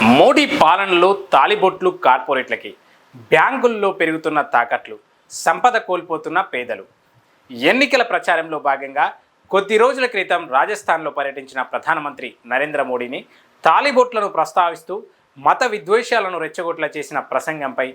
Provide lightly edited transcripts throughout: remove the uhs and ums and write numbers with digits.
మోడీ పాలనలో తాలిబొట్లు కార్పొరేట్లకి, బ్యాంకుల్లో పెరుగుతున్న తాకట్లు, సంపద కోల్పోతున్న పేదలు. ఎన్నికల ప్రచారంలో భాగంగా కొద్ది రోజుల క్రితం రాజస్థాన్లో పర్యటించిన ప్రధానమంత్రి నరేంద్ర మోడీని తాలిబొట్లను ప్రస్తావిస్తూ మత విద్వేషాలను రెచ్చగొట్ల చేసిన ప్రసంగంపై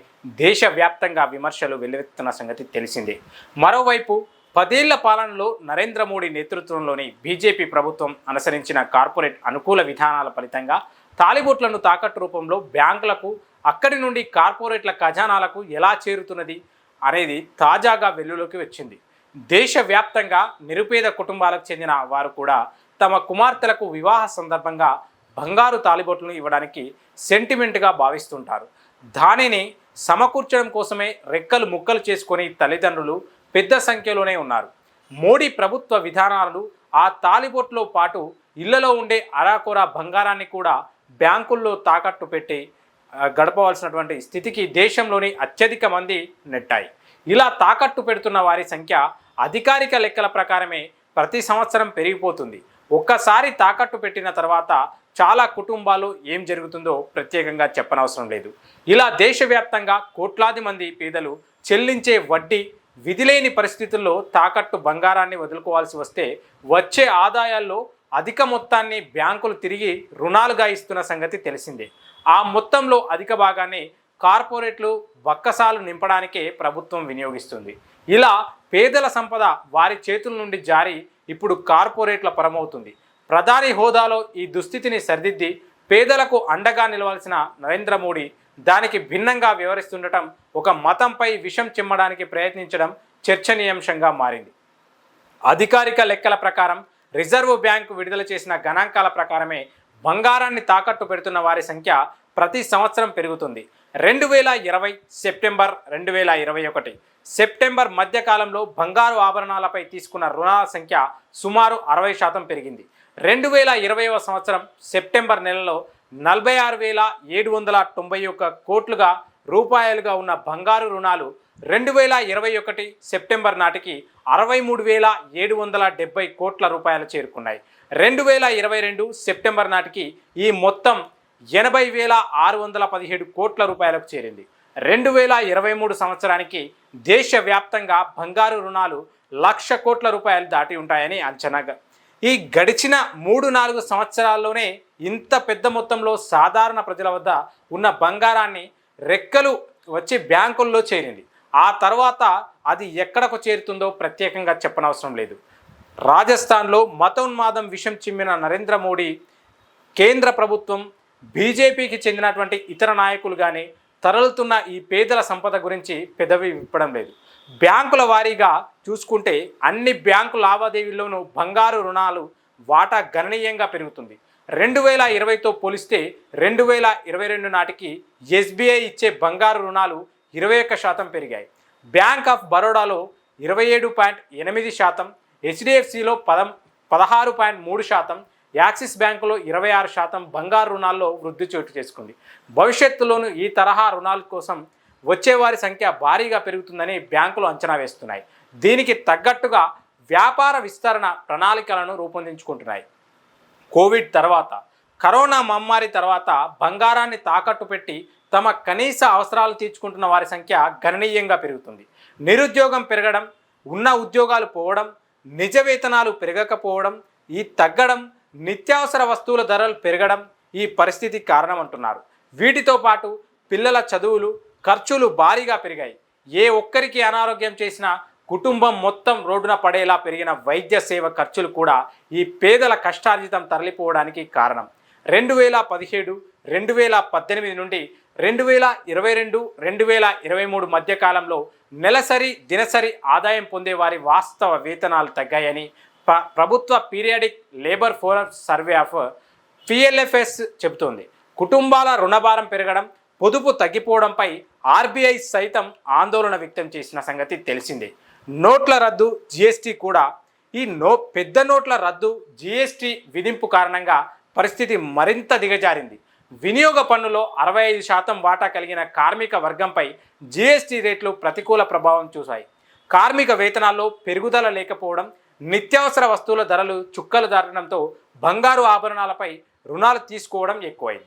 దేశవ్యాప్తంగా విమర్శలు వెల్లువెత్తుతున్న సంగతి తెలిసిందే. మరోవైపు 10 ఏళ్ల పాలనలో నరేంద్ర మోడీ నేతృత్వంలోని బీజేపీ ప్రభుత్వం అనుసరించిన కార్పొరేట్ అనుకూల విధానాల ఫలితంగా తాలిబొట్లను తాకట్టు రూపంలో బ్యాంకులకు, అక్కడి నుండి కార్పొరేట్ల ఖజానాలకు ఎలా చేరుతున్నది అనేది తాజాగా వెలుగులోకి వచ్చింది. దేశవ్యాప్తంగా నిరుపేద కుటుంబాలకు చెందిన వారు కూడా తమ కుమార్తెలకు వివాహ సందర్భంగా బంగారు తాలిబొట్లను ఇవ్వడానికి సెంటిమెంట్గా భావిస్తుంటారు. దానిని సమకూర్చడం కోసమే రెక్కలు ముక్కలు చేసుకొని తల్లిదండ్రులు పెద్ద సంఖ్యలోనే ఉన్నారు. మోడీ ప్రభుత్వ విధానాలు ఆ తాలిబొట్లో పాటు ఇళ్లలో ఉండే అరాకొర బంగారాన్ని కూడా బ్యాంకుల్లో తాకట్టు పెట్టి గడపవలసినటువంటి స్థితికి దేశంలోని అత్యధిక మంది నెట్టాయి. ఇలా తాకట్టు పెడుతున్న వారి సంఖ్య అధికారిక లెక్కల ప్రకారమే ప్రతి సంవత్సరం పెరిగిపోతుంది. ఒక్కసారి తాకట్టు పెట్టిన తర్వాత చాలా కుటుంబాలు ఏం జరుగుతుందో ప్రత్యేకంగా చెప్పనవసరం లేదు. ఇలా దేశవ్యాప్తంగా కోట్లాది మంది పేదలు చెల్లించే వడ్డీ విధిలేని పరిస్థితుల్లో తాకట్టు బంగారాన్ని వదులుకోవాల్సి వస్తే వచ్చే ఆదాయాల్లో అధిక మొత్తాన్ని బ్యాంకులు తిరిగి రుణాలుగా ఇస్తున్న సంగతి తెలిసిందే. ఆ మొత్తంలో అధిక భాగాన్ని కార్పొరేట్లు బక్కసాలు నింపడానికే ప్రభుత్వం వినియోగిస్తుంది. ఇలా పేదల సంపద వారి చేతుల నుండి జారి ఇప్పుడు కార్పొరేట్ల పరమవుతుంది. ప్రధాని హోదాలో ఈ దుస్థితిని సరిదిద్ది పేదలకు అండగా నిలవాల్సిన నరేంద్ర మోడీ దానికి భిన్నంగా వ్యవహరిస్తుండటం, ఒక మతంపై విషం చిమ్మడానికి ప్రయత్నించడం చర్చనీయాంశంగా మారింది. అధికారిక లెక్కల ప్రకారం రిజర్వ్ బ్యాంకు విడుదల చేసిన గణాంకాల ప్రకారమే బంగారాన్ని తాకట్టు పెడుతున్న వారి సంఖ్య ప్రతి సంవత్సరం పెరుగుతుంది. 2020 సెప్టెంబర్, 2021 సెప్టెంబర్ మధ్యకాలంలో బంగారు ఆభరణాలపై తీసుకున్న రుణాల సంఖ్య సుమారు 60% పెరిగింది. 2020వ సంవత్సరం సెప్టెంబర్ నెలలో 46,791 కోట్లుగా రూపాయలుగా ఉన్న బంగారు రుణాలు 2021 సెప్టెంబర్ నాటికి 63,770 కోట్ల రూపాయలు చేరుకున్నాయి. 2022 సెప్టెంబర్ నాటికి ఈ మొత్తం 80,617 కోట్ల రూపాయలకు చేరింది. 2023 సంవత్సరానికి దేశవ్యాప్తంగా బంగారు రుణాలు 1,00,000 కోట్ల రూపాయలు దాటి ఉంటాయని అంచనాగా. ఈ గడిచిన 3-4 సంవత్సరాల్లోనే ఇంత పెద్ద మొత్తంలో సాధారణ ప్రజల వద్ద ఉన్న బంగారాన్ని రెక్కలు వచ్చి బ్యాంకుల్లో చేరింది. ఆ తర్వాత అది ఎక్కడకు చేరుతుందో ప్రత్యేకంగా చెప్పనవసరం లేదు. రాజస్థాన్లో మతోన్మాదం విషం చిమ్మిన నరేంద్ర మోడీ, కేంద్ర ప్రభుత్వం, బీజేపీకి చెందినటువంటి ఇతర నాయకులు కానీ తరలుతున్న ఈ పేదల సంపద గురించి పెదవి విప్పడం లేదు. బ్యాంకుల వారీగా చూసుకుంటే అన్ని బ్యాంకు లావాదేవీల్లోనూ బంగారు రుణాలు వాటా గణనీయంగా పెరుగుతుంది. 2020తో పోలిస్తే 2022 నాటికి ఎస్బీఐ ఇచ్చే బంగారు రుణాలు 21% పెరిగాయి. బ్యాంక్ ఆఫ్ బరోడాలో 27.8%, హెచ్డిఎఫ్సిలో 16.3%, యాక్సిస్ బ్యాంకులో 26% బంగారు రుణాల్లో వృద్ధి చోటు చేసుకుంది. భవిష్యత్తులోనూ ఈ తరహా రుణాల కోసం వచ్చేవారి సంఖ్య భారీగా పెరుగుతుందని బ్యాంకులు అంచనా వేస్తున్నాయి. దీనికి తగ్గట్టుగా వ్యాపార విస్తరణ ప్రణాళికలను రూపొందించుకుంటున్నాయి. కోవిడ్ తర్వాత, కరోనా మహమ్మారి తర్వాత బంగారాన్ని తాకట్టు పెట్టి తమ కనీస అవసరాలు తీర్చుకుంటున్న వారి సంఖ్య గణనీయంగా పెరుగుతుంది. నిరుద్యోగం పెరగడం, ఉన్న ఉద్యోగాలు పోవడం, నిజ వేతనాలు పెరగకపోవడం, ఈ తగ్గడం, నిత్యావసర వస్తువుల ధరలు పెరగడం ఈ పరిస్థితి కారణమంటున్నారు. వీటితో పాటు పిల్లల చదువులు, ఖర్చులు భారీగా పెరిగాయి. ఏ ఒక్కరికి అనారోగ్యం చేసినా కుటుంబం మొత్తం రోడ్డున పడేలా పెరిగిన వైద్య సేవ ఖర్చులు కూడా ఈ పేదల కష్టార్జితం తరలిపోవడానికి కారణం. 2017, 2018 నుండి 2022, 2023 మధ్యకాలంలో నెలసరి, దినసరి ఆదాయం పొందే వారి వాస్తవ వేతనాలు తగ్గాయని ప్రభుత్వ periodic labour forums survey of PLFS చెబుతోంది. కుటుంబాల రుణభారం పెరగడం, పొదుపు తగ్గిపోవడంపై ఆర్బీఐ సైతం ఆందోళన వ్యక్తం చేసిన సంగతి తెలిసిందే. నోట్ల రద్దు, జీఎస్టీ కూడా. ఈ పెద్ద నోట్ల రద్దు, జీఎస్టీ విధింపు కారణంగా పరిస్థితి మరింత దిగజారింది. వినియోగ పన్నులో 65% వాటా కలిగిన కార్మిక వర్గంపై జీఎస్టీ రేట్లు ప్రతికూల ప్రభావం చూశాయి. కార్మిక వేతనాల్లో పెరుగుదల లేకపోవడం, నిత్యావసర వస్తువుల ధరలు చుక్కలు దాటడంతో బంగారు ఆభరణాలపై రుణాలు తీసుకోవడం ఎక్కువైంది.